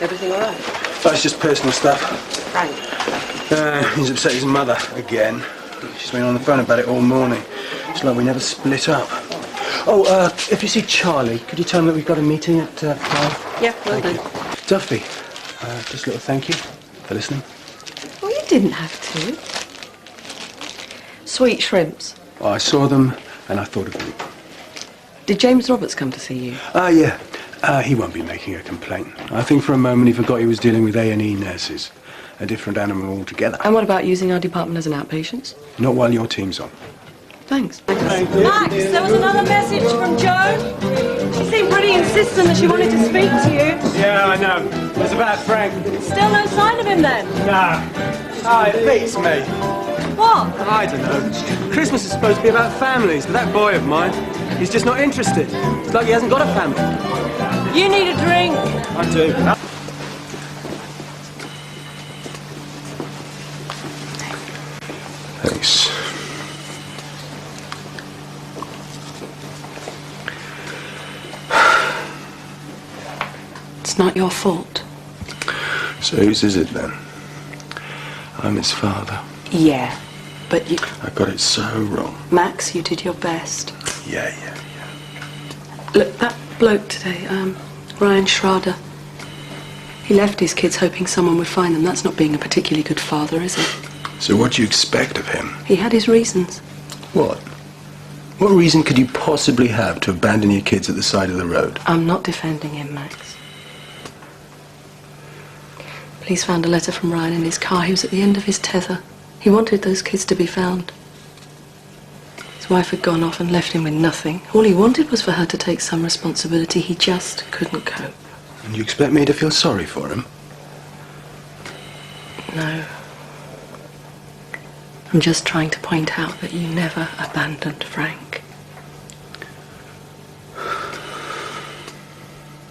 Everything all right? That's just personal stuff. Frank? He's upset his mother again. She's been on the phone about it all morning. It's like we never split up. Oh, if you see Charlie, could you tell him that we've got a meeting at 5? Yeah, will do. Duffy, just a little thank you for listening. Well, you didn't have to. Sweet shrimps. Oh, I saw them and I thought of you. Did James Roberts come to see you? Yeah. He won't be making a complaint. I think for a moment he forgot he was dealing with A&E nurses. A different animal altogether. And what about using our department as an outpatient? Not while your team's on. Thanks. Max, there was another message from Joan. She seemed pretty insistent that she wanted to speak to you. Yeah, I know. It's about Frank. Still no sign of him then? Nah. It beats me. What? I don't know. Christmas is supposed to be about families, but that boy of mine, he's just not interested. It's like he hasn't got a family. You need a drink. I do. Thanks. It's not your fault. So whose is it then? I'm his father. Yeah, but you... I got it so wrong. Max, you did your best. Yeah. Look, that bloke today, Ryan Schrader, he left his kids hoping someone would find them. That's not being a particularly good father, is it? So what do you expect of him? He had his reasons. What? What reason could you possibly have to abandon your kids at the side of the road? I'm not defending him, Max. Police found a letter from Ryan in his car. He was at the end of his tether. He wanted those kids to be found. His wife had gone off and left him with nothing. All he wanted was for her to take some responsibility. He just couldn't cope. And you expect me to feel sorry for him? No. I'm just trying to point out that you never abandoned Frank.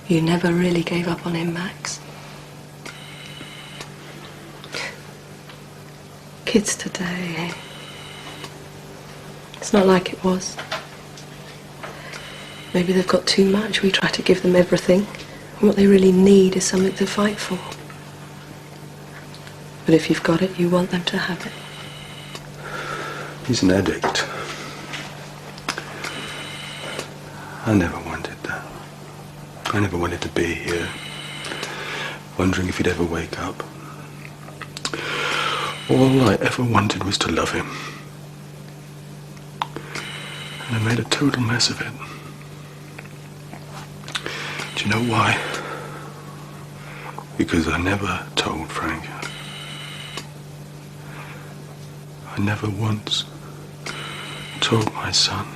You never really gave up on him, Max. Kids today, eh? It's not like it was. Maybe they've got too much. We try to give them everything. And what they really need is something to fight for. But if you've got it, you want them to have it. He's an addict. I never wanted that. I never wanted to be here, wondering if he'd ever wake up. All I ever wanted was to love him. And I made a total mess of it. Do you know why? Because I never told Frank. I never once told my son.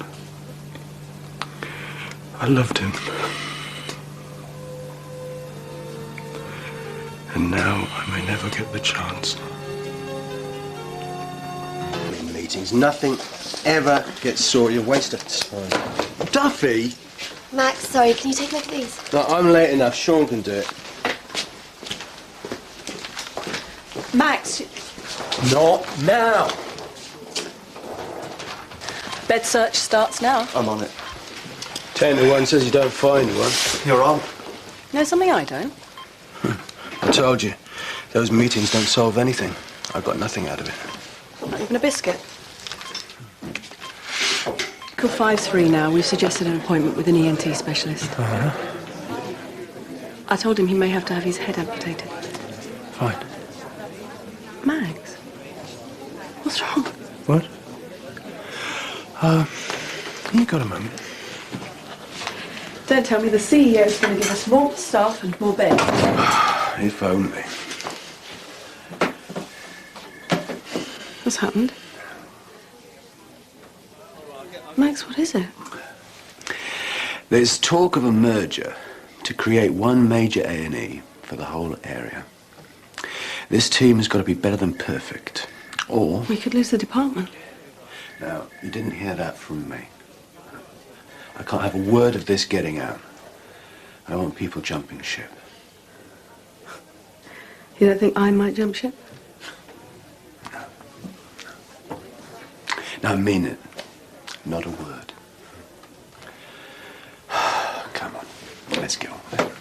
I loved him. And now I may never get the chance. Meetings, nothing ever gets sorted. You're a waste of time. Duffy! Max, sorry, can you take my please? No, I'm late enough. Sean can do it. Max, Not now! bed search starts now. I'm on it. 10 to 1 says you don't find one. You're on. Know something I don't? I told you, those meetings don't solve anything. I got nothing out of it. Not even a biscuit. Call 5-3 now. We've suggested an appointment with an ENT specialist. I told him he may have to have his head amputated. Fine. Max, what's wrong? What? You got a moment? Don't tell me the CEO's going to give us more staff and more beds. If only. What's happened? Max, what is it? There's talk of a merger to create one major A&E for the whole area. This team has got to be better than perfect, or... We could lose the department. Now, you didn't hear that from me. I can't have a word of this getting out. I don't want people jumping ship. You don't think I might jump ship? No, I mean it. Not a word. Come on, let's get on with it.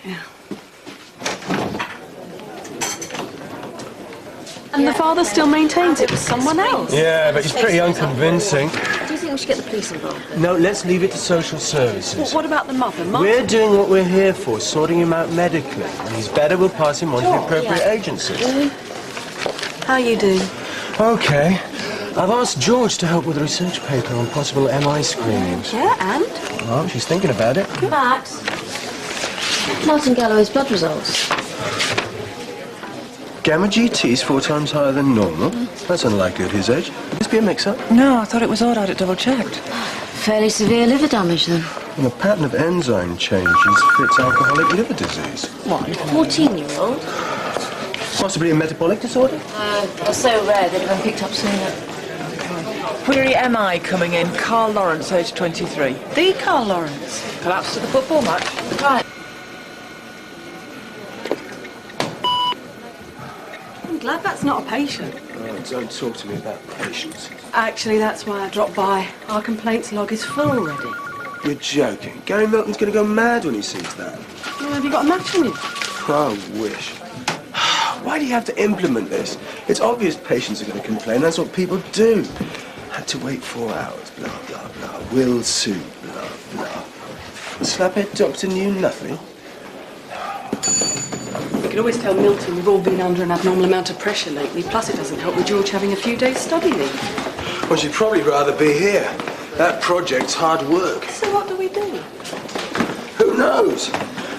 Yeah. And the father still maintains it was someone else. Yeah, but he's pretty unconvincing. Do you think we should get the police involved? No, let's leave it to social services. What about the mother? We're doing what we're here for, sorting him out medically. When he's better, we'll pass him on to the appropriate agency. How are you doing? Okay. I've asked George to help with a research paper on possible MI screenings. Yeah, and? Well, she's thinking about it. Max. Martin Galloway's blood results. Gamma GT's 4 times higher than normal. That's unlikely at his age. Could this be a mix-up? No, I thought it was odd. I'd double-checked. Fairly severe liver damage, then. And the pattern of enzyme changes fits alcoholic liver disease. What, 14-year-old? Possibly a metabolic disorder? They're so rare they'd have been picked up sooner. Query MI coming in. Carl Lawrence, age 23. The Carl Lawrence. Collapsed at the football match. Right. I'm glad that's not a patient. Oh, don't talk to me about patients. Actually, that's why I dropped by. Our complaints log is full already. You're joking. Gary Milton's going to go mad when he sees that. Well, have you got a match on you? I wish. Why do you have to implement this? It's obvious patients are going to complain. That's what people do. Had to wait 4 hours. Blah, blah, blah. Will soon. Blah, blah. The slaphead doctor knew nothing. You can always tell Milton we've all been under an abnormal amount of pressure lately. Plus, it doesn't help with George having a few days study leave. Well, she'd probably rather be here. That project's hard work. So what do we do? Who knows?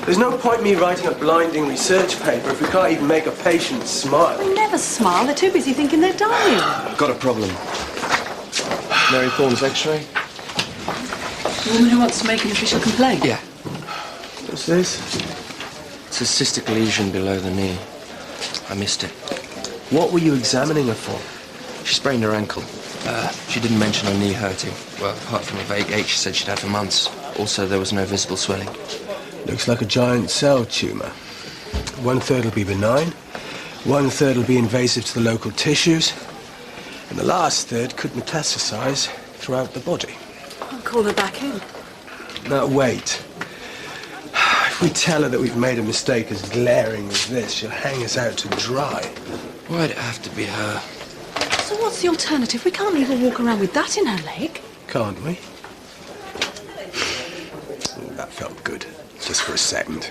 There's no point me writing a blinding research paper if we can't even make a patient smile. They never smile. They're too busy thinking they're dying. I've got a problem. Mary Thorne's x-ray? The woman who wants to make an official complaint? Yeah. What's this? It's a cystic lesion below the knee. I missed it. What were you examining her for? She sprained her ankle. She didn't mention her knee hurting. Well, apart from a vague ache she said she'd had for months. Also, there was no visible swelling. Looks like a giant cell tumour. 1/3 will be benign, 1/3 will be invasive to the local tissues, and the last third could metastasize throughout the body. I'll call her back in. Now, wait. If we tell her that we've made a mistake as glaring as this, she'll hang us out to dry. Why'd it have to be her? So what's the alternative? We can't leave her walk around with that in her leg. Can't we? Oh, that felt good. Just for a second.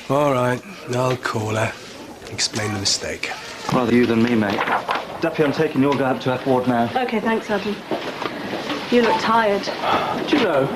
All right, I'll call her. Explain the mistake. Rather you than me, mate. Duffy, I'm taking your guy up to F ward now. Okay, thanks, Adam. You look tired. Do you know,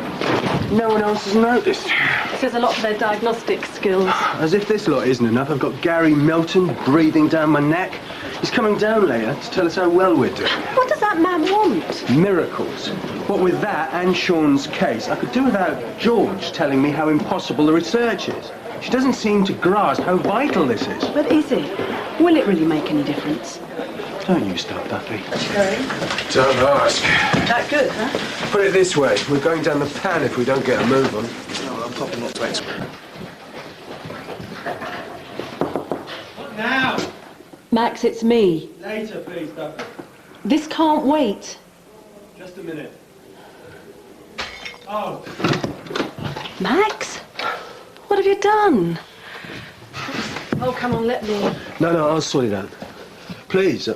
no one else has noticed. It says a lot for their diagnostic skills. As if this lot isn't enough, I've got Gary Milton breathing down my neck. He's coming down later to tell us how well we're doing. What does that man want? Miracles. What with that and Sean's case, I could do without George telling me how impossible the research is. She doesn't seem to grasp how vital this is. But is it? Will it really make any difference? Don't you start, Duffy. Gary? Don't ask. That good, huh? Put it this way, we're going down the pan if we don't get a move on. No, I'm popping up to X-ray. Now! Max, it's me. Later, please, Duffy. This can't wait. Just a minute. Oh, Max? What have you done? Oh, come on, let me. No, I'll sort it out. Please.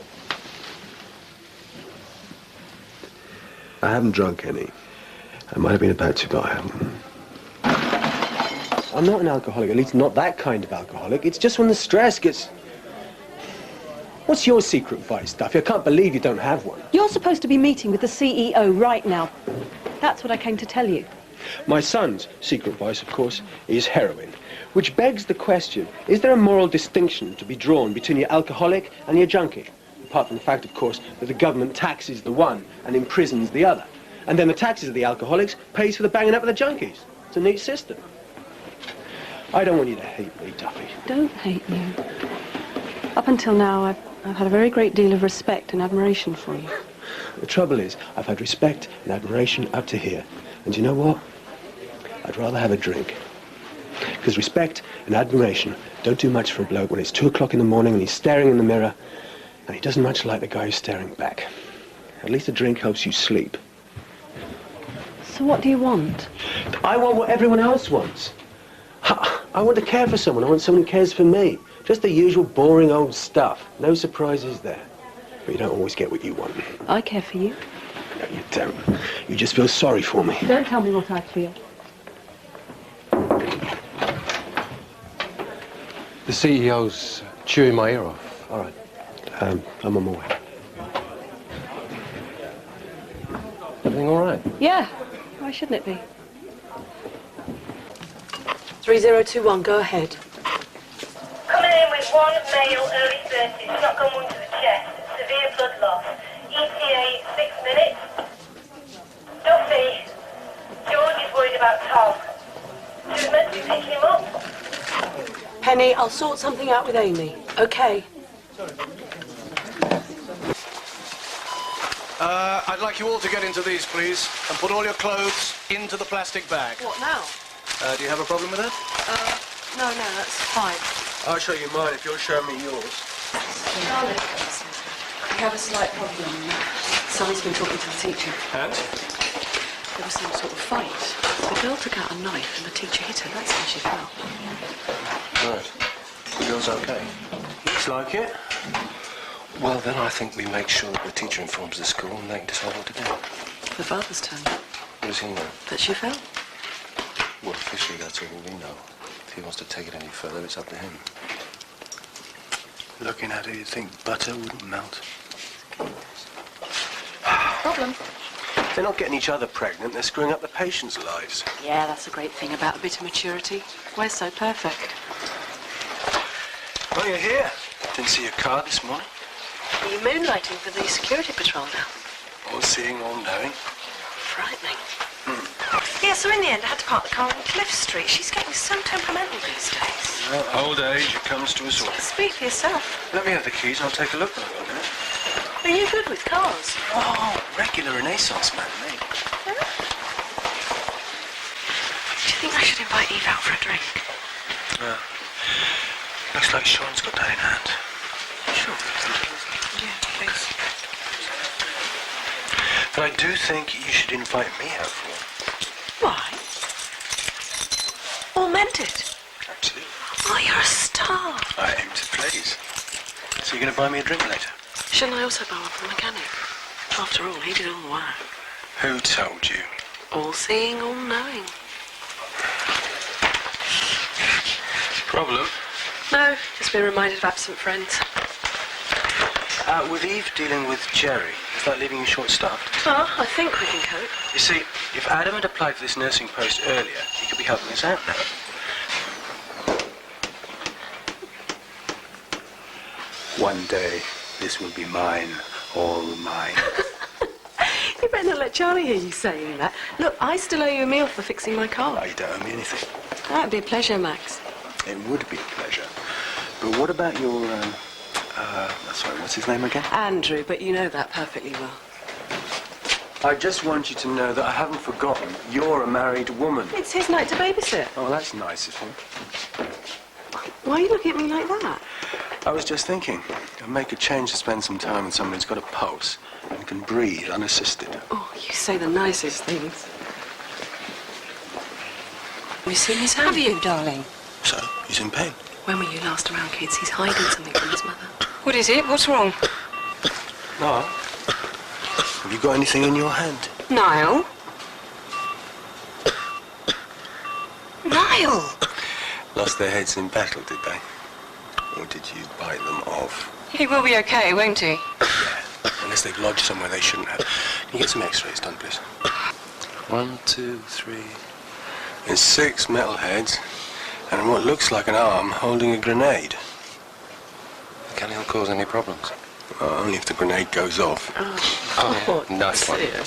I haven't drunk any. I might have been about to, but I haven't. I'm not an alcoholic, at least not that kind of alcoholic. It's just when the stress gets... What's your secret vice, Duffy? I can't believe you don't have one. You're supposed to be meeting with the CEO right now. That's what I came to tell you. My son's secret vice, of course, is heroin. Which begs the question, is there a moral distinction to be drawn between your alcoholic and your junkie? Apart from the fact, of course, that the government taxes the one and imprisons the other. And then the taxes of the alcoholics pays for the banging up of the junkies. It's a neat system. I don't want you to hate me, Duffy. Don't hate you. Up until now, I've had a very great deal of respect and admiration for you. The trouble is, I've had respect and admiration up to here. And you know what? I'd rather have a drink. Because respect and admiration don't do much for a bloke when it's 2 o'clock in the morning and he's staring in the mirror and he doesn't much like the guy who's staring back. At least a drink helps you sleep. So what do you want? I want what everyone else wants. I want to care for someone. I want someone who cares for me. Just the usual boring old stuff. No surprises there. But you don't always get what you want. I care for you. No, you don't. You just feel sorry for me. Don't tell me what I feel. The CEO's chewing my ear off. All right. I'm on my way. Everything all right? Yeah. Why shouldn't it be? 3021, go ahead. Coming in with one male, early 30s, shotgun wound to the chest, severe blood loss. ETA 6 minutes. Duffy, George is worried about Tom. She was meant to be picking him up. Penny, I'll sort something out with Amy. Okay. I'd like you all to get into these, please, and put all your clothes into the plastic bag. What now? Do you have a problem with that? No, that's fine. I'll show you mine if you'll show me yours. Charlie, we have a slight problem. Sonny's been talking to the teacher. And? There was some sort of fight. The girl took out a knife and the teacher hit her. That's how she fell. Right. The girl's okay. Looks like it. Well, then I think we make sure that the teacher informs the school and they can decide what to do. The father's turn. What does he know? That she fell. Well, officially, that's all we know. If he wants to take it any further, it's up to him. Looking at it, you'd think butter wouldn't melt. Problem? They're not getting each other pregnant, they're screwing up the patients' lives. Yeah, that's a great thing about a bit of maturity. We're so perfect. Oh, you're here. Didn't see your car this morning. Are you moonlighting for the security patrol now? All seeing, all knowing. Frightening. Yeah, so in the end I had to park the car on Cliff Street. She's getting so temperamental these days. Well, old age, it comes to us all. Speak for yourself. Let me have the keys, I'll take a look when I've got a minute. Are you good with cars? Oh, regular Renaissance man, mate. Do you think I should invite Eve out for a drink? Looks like Sean's got that in hand. Sure. Yeah, please. But I do think you should invite me out for one. Why? All meant it. Absolutely. Oh, you're a star. I aim to please. So you're going to buy me a drink later? Shouldn't I also buy one from the mechanic? After all, he did all the work. Who told you? All seeing, all knowing. Problem? No, just been reminded of absent friends. With Eve dealing with Jerry, is that leaving you short-staffed? Oh, I think we can cope. You see, if Adam had applied for this nursing post earlier, he could be helping us out now. One day, this will be mine, all mine. You better not let Charlie hear you saying that. Look, I still owe you a meal for fixing my car. Oh, you don't owe me anything. That'd be a pleasure, Max. It would be a pleasure. But what about your, sorry, what's his name again? Andrew, but you know that perfectly well. I just want you to know that I haven't forgotten you're a married woman. It's his night to babysit. Oh, that's nice of him. Why are you looking at me like that? I was just thinking, it'll make a change to spend some time with someone who's got a pulse and can breathe unassisted. Oh, you say the nicest things. Have you seen his hand? Have you, darling? So, he's in pain. When were you last around, kids? He's hiding something from his mother. What is it? What's wrong? No. Have you got anything in your hand? Niall? Niall! Lost their heads in battle, did they? Or did you bite them off? He will be okay, won't he? Yeah, unless they've lodged somewhere they shouldn't have. Can you get some x-rays done, please? 1, 2, 3... There's 6 metal heads, and what looks like an arm holding a grenade. Can it cause any problems? Only if the grenade goes off. Oh, nice one. dear.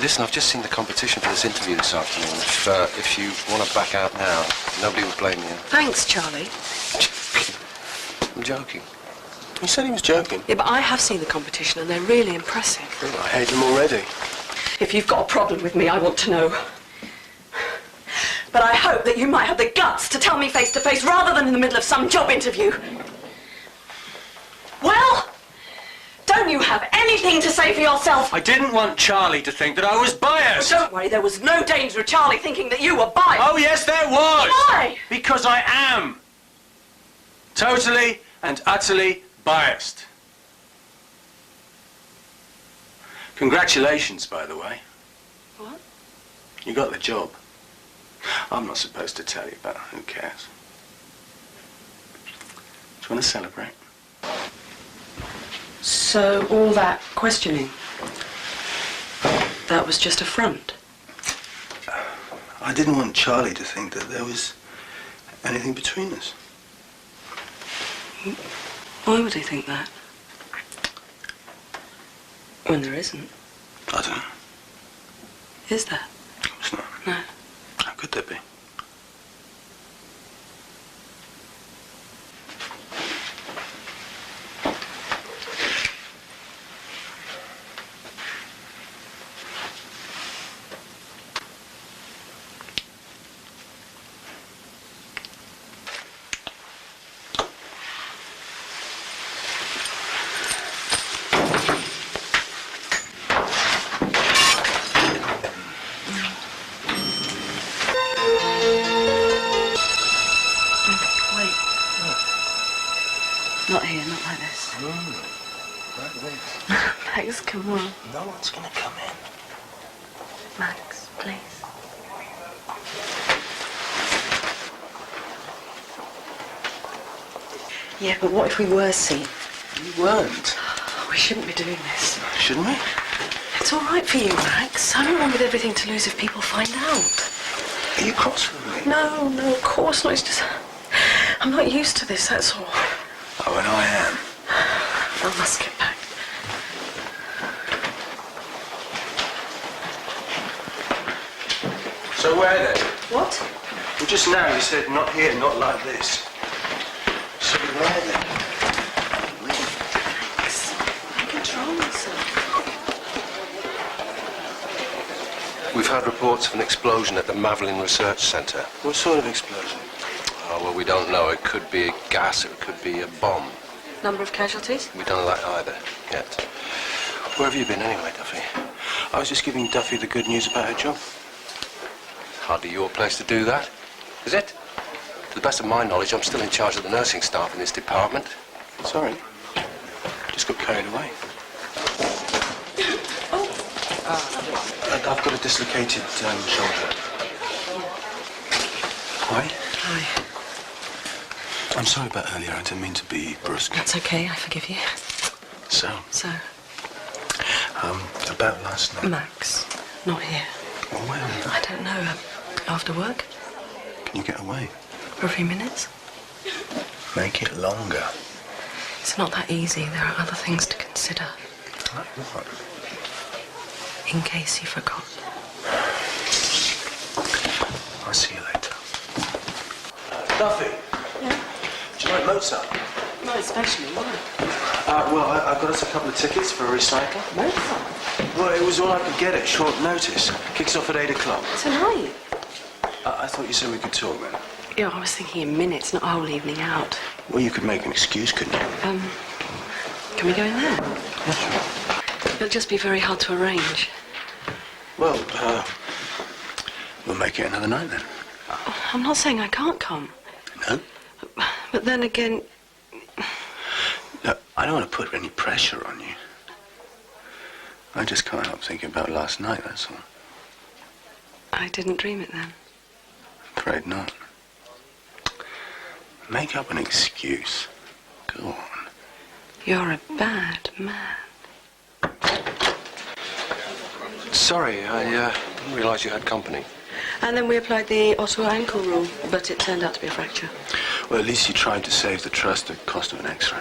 Listen, I've just seen the competition for this interview this afternoon. If you want to back out now, nobody will blame you. Thanks, Charlie. I'm joking. He said he was joking. Yeah, but I have seen the competition and they're really impressive. I hate them already. If you've got a problem with me, I want to know. But I hope that you might have the guts to tell me face to face rather than in the middle of some job interview. Well, Don't you have anything to say for yourself? I didn't want Charlie to think that I was biased. Don't worry, there was no danger of Charlie thinking that you were biased. Oh, yes, there was. Why? Because I am. Totally and utterly biased. Congratulations, by the way. What? You got the job. I'm not supposed to tell you, but who cares? Do you want to celebrate? So all that questioning, that was just a front? I didn't want Charlie to think that there was anything between us. Why would he think that? When there isn't. I don't know. Is there? It's not. No. How could there be? Not here, not like this. Like this. Max, come on. No one's gonna come in. Max, please. Yeah, but what if we were seen? You weren't. We shouldn't be doing this. Shouldn't we? It's all right for you, Max. I'm the one with everything to lose if people find out. Are you cross with me? No, of course not. It's just... I'm not used to this, that's all. Oh, and I am. I must get back. So where then? What? Well, just now you said not here, not like this. So where then? Max, I control myself. We've had reports of an explosion at the Mavelin Research Centre. What sort of explosion? Oh, well, we don't know. It could be a gas, it could be a bomb. Number of casualties? We don't know that either, yet. Where have you been anyway, Duffy? I was just giving Duffy the good news about her job. Hardly your place to do that, is it? To the best of my knowledge, I'm still in charge of the nursing staff in this department. Sorry. Just got carried away. I've got a dislocated shoulder. Why? Hi. I'm sorry about earlier. I didn't mean to be brusque. That's okay, I forgive you. So, So, about last night. Max, not here. Well, where? I don't know. After work? Can you get away? For a few minutes? Make it longer. It's not that easy. There are other things to consider. Like what? In case you forgot. I'll see you later. Duffy? Yeah? Do you like Mozart? Not especially, why? Well, I got us a couple of tickets for a recital. Mozart? Well, it was all I could get at short notice. Kicks off at 8 o'clock. Tonight? I thought you said we could talk then. Yeah, I was thinking in minutes, not a whole evening out. Well, you could make an excuse, couldn't you? Can we go in there? Yeah, sure. It'll just be very hard to arrange. Well, we'll make it another night then. I'm not saying I can't come. No? But then again... No, I don't want to put any pressure on you. I just can't help thinking about last night, that's all. I didn't dream it then. Afraid not. Make up an excuse. Go on. You're a bad man. Sorry, I didn't realise you had company. And then we applied the Ottawa ankle rule, but it turned out to be a fracture. Well, at least you tried to save the trust at the cost of an X-ray.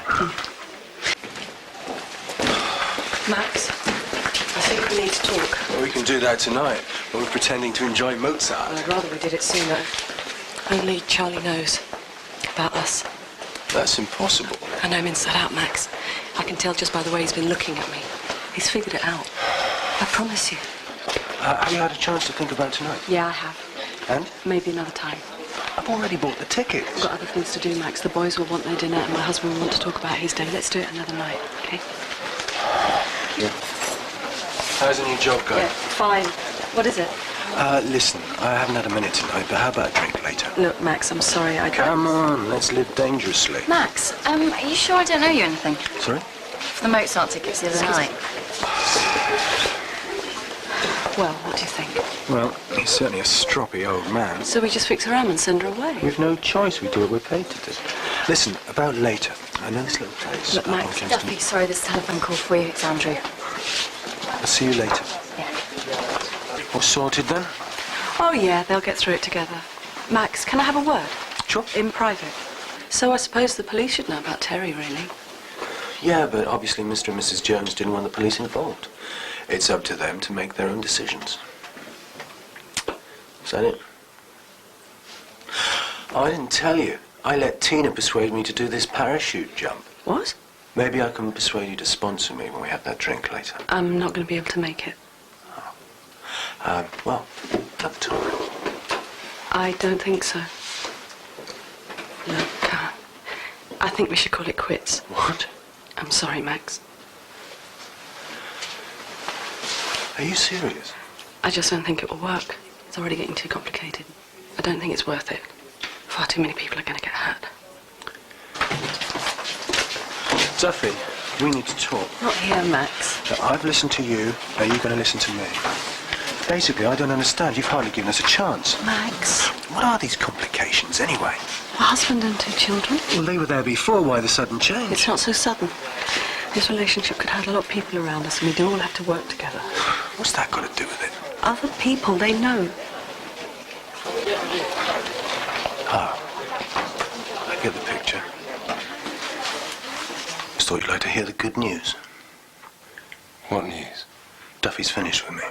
Max, I think we need to talk. Well, we can do that tonight, but we're pretending to enjoy Mozart. Well, I'd rather we did it sooner. Only Charlie knows about us. That's impossible. I know him inside out, Max. I can tell just by the way he's been looking at me. He's figured it out. I promise you. Have you had a chance to think about tonight? Yeah, I have. And? Maybe another time. I've already bought the tickets. I've got other things to do, Max. The boys will want their dinner and my husband will want to talk about his day. Let's do it another night, okay? you. How's the new job going? Yeah, fine. What is it? Listen, I haven't had a minute tonight, but how about a drink later? Look, Max, I'm sorry. Come on, let's live dangerously. Max, are you sure I don't owe you anything? Sorry? For the Mozart tickets the other night. Well, what do you think? Well, he's certainly a stroppy old man. So we just fix her arm and send her away? We've no choice. We do what we're paid to do. Listen, about later. I know this little place. Look, Max. Duffy, sorry, this telephone call for you. It's Andrew. I'll see you later. Yeah. All sorted then? Oh, yeah, they'll get through it together. Max, can I have a word? Sure. In private. So I suppose the police should know about Terry, really. Yeah, but obviously Mr. and Mrs. Jones didn't want the police involved. It's up to them to make their own decisions. Is that it? Oh, I didn't tell you. I let Tina persuade me to do this parachute jump. What? Maybe I can persuade you to sponsor me when we have that drink later. I'm not going to be able to make it. Well, up to it. I don't think so. Look, I think we should call it quits. What? I'm sorry, Max. Are you serious? I just don't think it will work. It's already getting too complicated. I don't think it's worth it. Far too many people are going to get hurt. Duffy, we need to talk. Not here, Max. I've listened to you, now you're going to listen to me. Basically, I don't understand. You've hardly given us a chance. Max. What are these complications, anyway? A husband and 2 children. Well, they were there before. Why the sudden change? It's not so sudden. This relationship could hurt a lot of people around us, and we do all have to work together. What's that got to do with it? Other people, they know. Ah, I get the picture. Just thought you'd like to hear the good news. What news? Duffy's finished with me.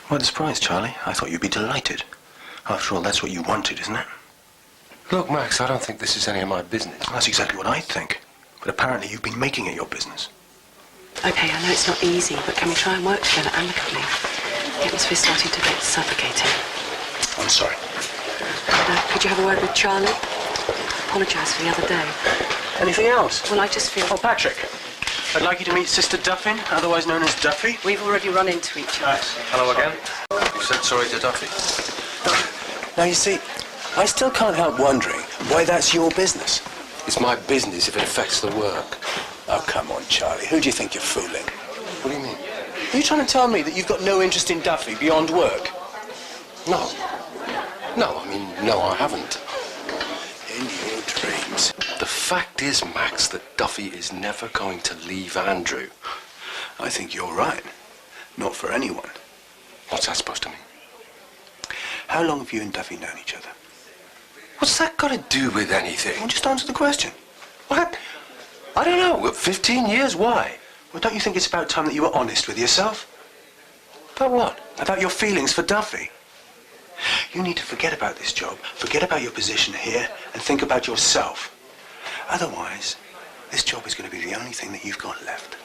Why the surprise, Charlie? I thought you'd be delighted. After all, that's what you wanted, isn't it? Look, Max, I don't think this is any of my business. Well, that's exactly what I think. But apparently you've been making it your business. Okay, I know it's not easy, but can we try and work together amicably? The atmosphere's starting to get suffocating. I'm sorry. Could you have a word with Charlie? Apologise for the other day. Anything else? Well, I just feel... Oh, Patrick. I'd like you to meet Sister Duffin, otherwise known as Duffy. We've already run into each other. Nice. Hello again. You said sorry to Duffy. Now, you see, I still can't help wondering why that's your business. It's my business if it affects the work. Oh, come on, Charlie. Who do you think you're fooling? What do you mean? Are you trying to tell me that you've got no interest in Duffy beyond work? No. No, I haven't. In your dreams. The fact is, Max, that Duffy is never going to leave Andrew. I think you're right. Not for anyone. What's that supposed to mean? How long have you and Duffy known each other? What's that got to do with anything? Well, just answer the question. What? I don't know. 15 years? Why? Well, don't you think it's about time that you were honest with yourself? About what? About your feelings for Duffy. You need to forget about this job, forget about your position here, and think about yourself. Otherwise, this job is going to be the only thing that you've got left.